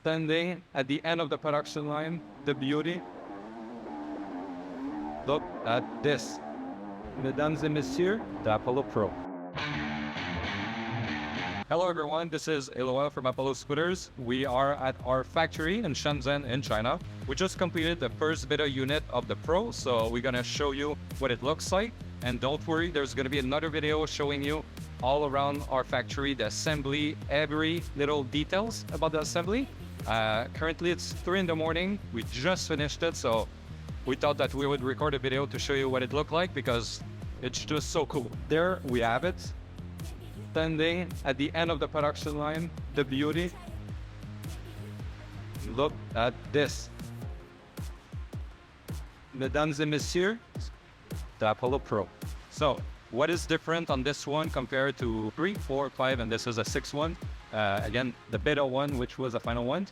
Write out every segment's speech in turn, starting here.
standing at the end of the production line, the beauty. Look at this. Mesdames et messieurs, the Apollo Pro. Hello everyone, this is Eloa from Apollo Scooters. We are at our factory in Shenzhen in China. We just completed the first beta unit of the Pro, so we're gonna show you what it looks like. And don't worry, there's gonna be another video showing you all around our factory, the assembly, every little details about the assembly. Currently it's 3 in the morning. We just finished it, so we thought that we would record a video to show you what it looked like because it's just so cool. There we have it. Standing at the end of the production line, the beauty. Look at this. Mesdames et messieurs, the Apollo Pro. So, what is different on this one compared to 3, 4, 5, and this is a 6 one? Again, the beta one, which was the final one.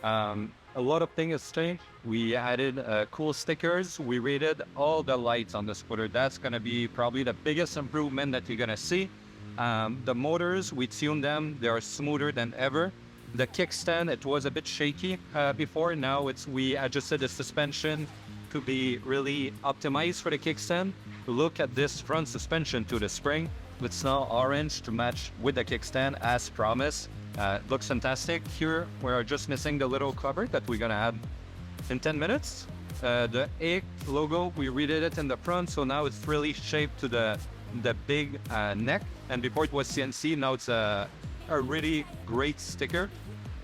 A lot of things has changed. We added cool stickers. We rated all the lights on the scooter. That's gonna be probably the biggest improvement that you're gonna see. The motors, we tuned them. They are smoother than ever. The kickstand, it was a bit shaky before. Now we adjusted the suspension to be really optimized for the kickstand. Look at this front suspension to the spring. It's now orange to match with the kickstand as promised. It looks fantastic. Here, we're just missing the little cover that we're gonna add in 10 minutes. The A logo, we redid it in the front, so now it's really shaped to the big neck. And before it was CNC, now it's a really great sticker.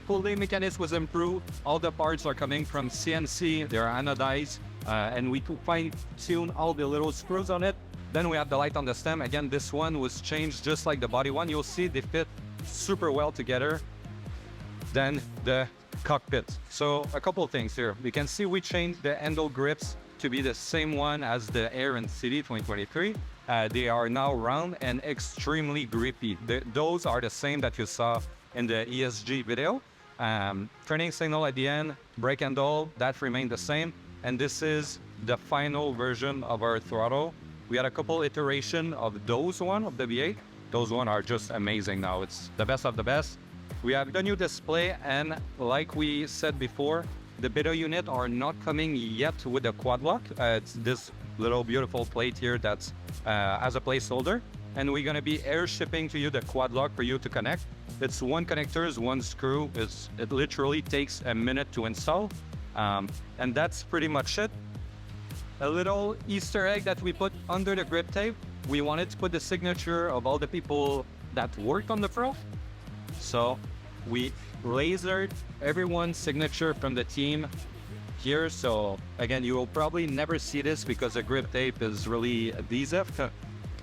Pulley mechanism was improved. All the parts are coming from CNC. They're anodized, and we could fine-tune all the little screws on it. Then we have the light on the stem. Again, this one was changed just like the body one. You'll see they fit super well together. Then the cockpit. So a couple of things here. You can see we changed the handle grips to be the same one as the Air and City 2023. They are now round and extremely grippy. Those are the same that you saw in the ESG video. Turning signal at the end, brake handle, that remained the same. And this is the final version of our throttle. We had a couple iteration of those one, of the V8. Those one are just amazing now. It's the best of the best. We have the new display, and like we said before, the beta unit are not coming yet with the quad lock. It's this little beautiful plate here that's as a placeholder. And we're gonna be air shipping to you the quad lock for you to connect. It's one connector, one screw. It literally takes a minute to install. And that's pretty much it. A little Easter egg that we put under the grip tape. We wanted to put the signature of all the people that worked on the Pro. So we lasered everyone's signature from the team here. So again, you will probably never see this because the grip tape is really adhesive,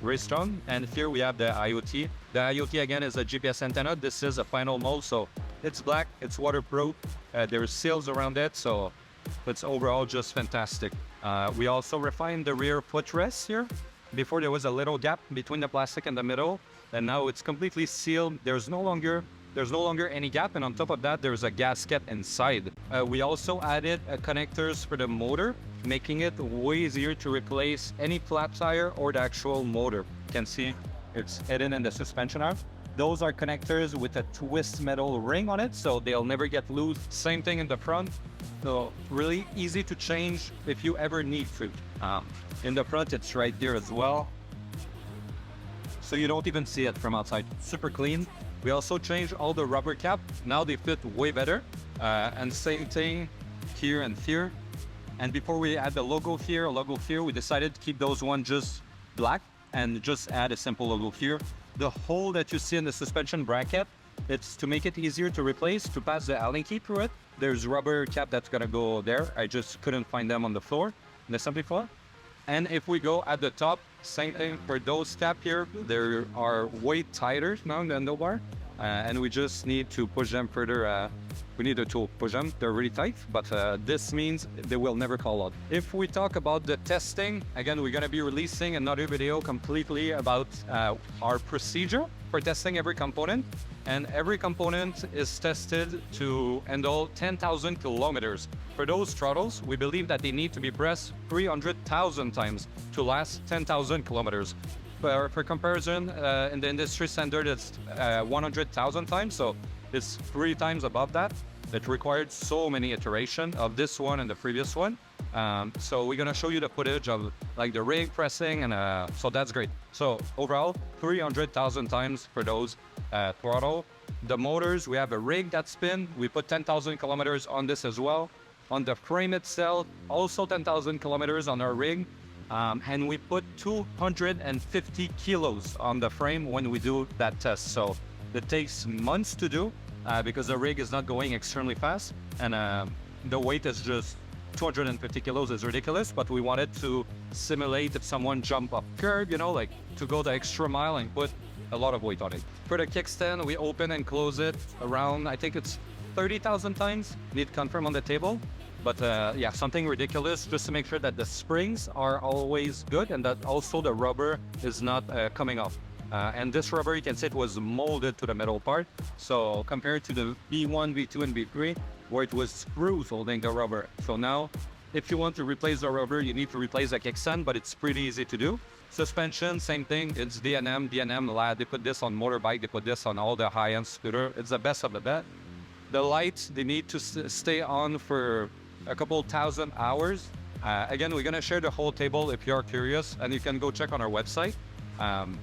very strong. And here we have the IoT. The IoT again is a GPS antenna. This is a final mold, so it's black, it's waterproof. There's seals around it, so it's overall just fantastic. We also refined the rear footrest here. Before there was a little gap between the plastic and the middle, and now it's completely sealed. There's no longer any gap, and on top of that, there's a gasket inside. We also added connectors for the motor, making it way easier to replace any flat tire or the actual motor. You can see it's hidden in the suspension arm. Those are connectors with a twist metal ring on it, so they'll never get loose. Same thing in the front. So really easy to change if you ever need to. In the front, it's right there as well. So you don't even see it from outside. Super clean. We also changed all the rubber cap. Now they fit way better. And same thing here and here. And before we add the logo here, we decided to keep those one just black and just add a simple logo here. The hole that you see in the suspension bracket, it's to make it easier to replace, to pass the Allen key through it. There's rubber cap that's gonna go there. I just couldn't find them on the floor, in the assembly floor. And if we go at the top, same thing for those cap here. They are way tighter now in the handlebar. And we just need to push them further. We need a tool, push them, they're really tight, but this means they will never call out. If we talk about the testing, again, we're gonna be releasing another video completely about our procedure for testing every component. And every component is tested to handle 10,000 kilometers. For those throttles, we believe that they need to be pressed 300,000 times to last 10,000 kilometers. For comparison, in the industry standard, it's 100,000 times, so it's 3 times above that. It required so many iterations of this one and the previous one. So we're gonna show you the footage of like the rig pressing, and so that's great. So overall, 300,000 times for those throttle. The motors, we have a rig that spin. We put 10,000 kilometers on this as well. On the frame itself, also 10,000 kilometers on our rig. And we put 250 kilos on the frame when we do that test. So it takes months to do because the rig is not going extremely fast. And the weight is just 250 kilos is ridiculous, but we wanted to simulate if someone jump up curb, you know, like to go the extra mile and put a lot of weight on it. For the kickstand, we open and close it around, I think it's 30,000 times. Need to confirm on the table. But yeah, something ridiculous just to make sure that the springs are always good and that also the rubber is not coming off. And this rubber, you can see it was molded to the metal part. So compared to the V1, V2, and V3, where it was screws holding the rubber. So now, if you want to replace the rubber, you need to replace the kickstand, but it's pretty easy to do. Suspension, same thing. It's D&M, they put this on motorbike, they put this on all the high-end scooter. It's the best of the best. The lights, they need to stay on for a couple thousand hours. Again, we're gonna share the whole table if you're curious, and you can go check on our website.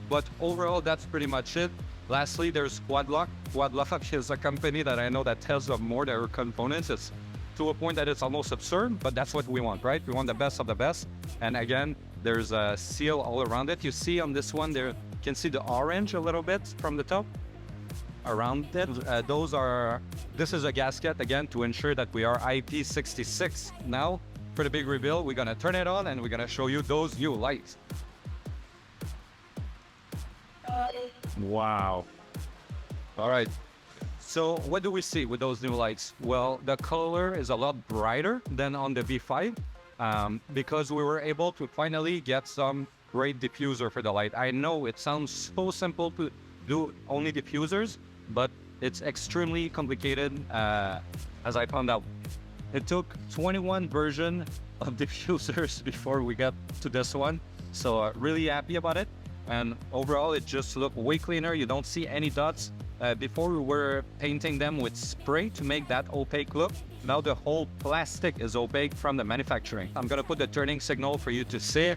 But overall, that's pretty much it. Lastly, there's Quadlock. Quadlock is a company that I know that tells them more their components. It's to a point that it's almost absurd, but that's what we want, right? We want the best of the best. And again, there's a seal all around it. You see on this one there, you can see the orange a little bit from the top around it. This is a gasket, again, to ensure that we are IP66. Now, for the big reveal, we're gonna turn it on and we're gonna show you those new lights. Wow. All right. So what do we see with those new lights? Well, the color is a lot brighter than on the V5 because we were able to finally get some great diffuser for the light. I know it sounds so simple to do only diffusers, but it's extremely complicated as I found out. It took 21 versions of diffusers before we got to this one. So really happy about it. And overall, it just looked way cleaner. You don't see any dots. Before we were painting them with spray to make that opaque look. Now the whole plastic is opaque from the manufacturing. I'm gonna put the turning signal for you to see.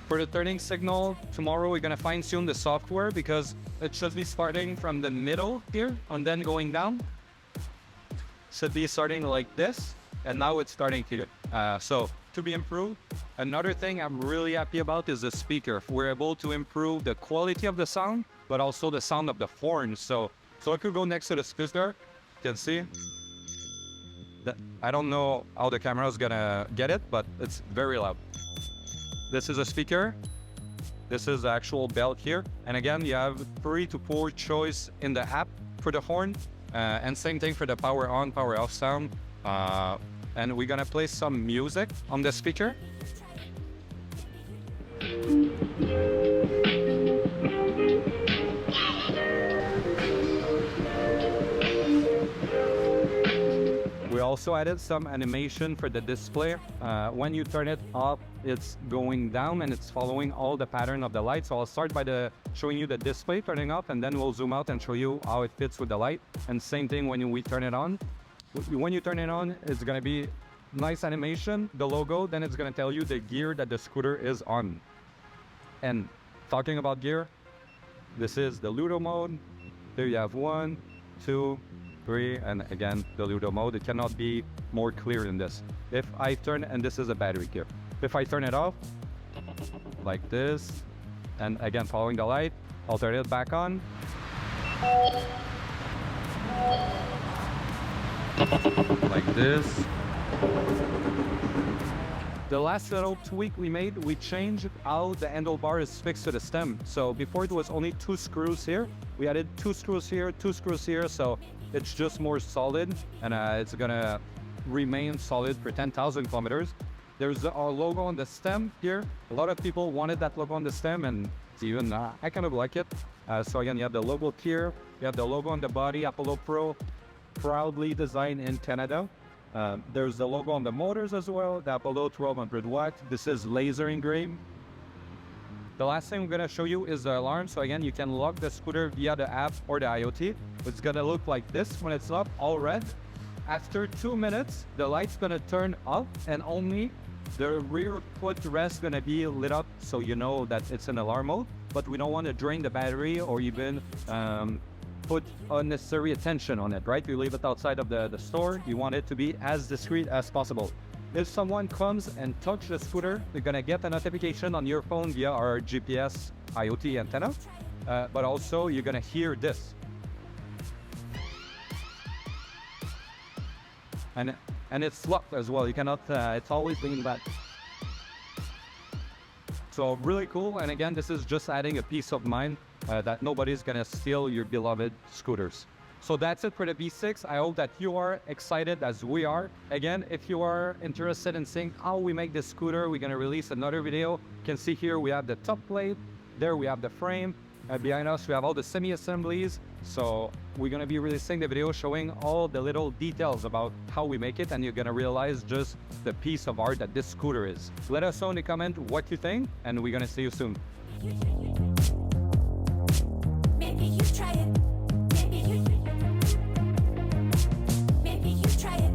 For the turning signal, tomorrow we're gonna fine tune the software because it should be starting from the middle here and then going down. Should be starting like this. And now it's starting here. So to be improved. Another thing I'm really happy about is the speaker. We're able to improve the quality of the sound, but also the sound of the horn. So I could go next to the speaker. You can see. I don't know how the camera is gonna get it, but it's very loud. This is a speaker. This is the actual belt here. And again, you have 3 to 4 choice in the app for the horn. And same thing for the power on, power off sound. And we're gonna play some music on the speaker. We also added some animation for the display. When you turn it off, it's going down and it's following all the pattern of the light. So I'll start by showing you the display turning off, and then we'll zoom out and show you how it fits with the light. And same thing when we turn it on. When you turn it on, it's gonna be nice animation, the logo, then it's gonna tell you the gear that the scooter is on. And talking about gear, this is the Ludo mode. Here you have 1, 2, 3, and again, the Ludo mode. It cannot be more clear than this. If I turn, and this is a battery gear. If I turn it off, like this, and again, following the light, I'll turn it back on. Like this. The last little tweak we made, we changed how the handlebar is fixed to the stem. So before it was only 2 screws here. We added 2 screws here, 2 screws here. So it's just more solid, and it's gonna remain solid for 10,000 kilometers. There's our logo on the stem here. A lot of people wanted that logo on the stem, and even I kind of like it. So again, you have the logo here. You have the logo on the body, Apollo Pro, proudly designed in Canada. There's the logo on the motors as well, the Apollo 1200 watt. This is laser engraved. The last thing I'm gonna show you is the alarm. So again, you can lock the scooter via the app or the IoT. It's gonna look like this when it's up, all red. After 2 minutes, the light's gonna turn off and only the rear footrest gonna be lit up, so you know that it's in alarm mode. But we don't want to drain the battery or even put unnecessary attention on it, right? You leave it outside of the store. You want it to be as discreet as possible. If someone comes and touch the scooter, you're gonna get a notification on your phone via our GPS IoT antenna, but also you're gonna hear this. And it's locked as well. You cannot, it's always leaning back. So really cool. And again, this is just adding a peace of mind that nobody's gonna steal your beloved scooters. So that's it for the V6. I hope that you are excited as we are. Again, if you are interested in seeing how we make this scooter, we're gonna release another video. You can see here we have the top plate. There we have the frame. Behind us, we have all the semi-assemblies. So we're gonna be releasing the video showing all the little details about how we make it, and you're gonna realize just the piece of art that this scooter is. Let us know in the comment what you think, and we're gonna see you soon. Maybe you try it. Maybe you try it.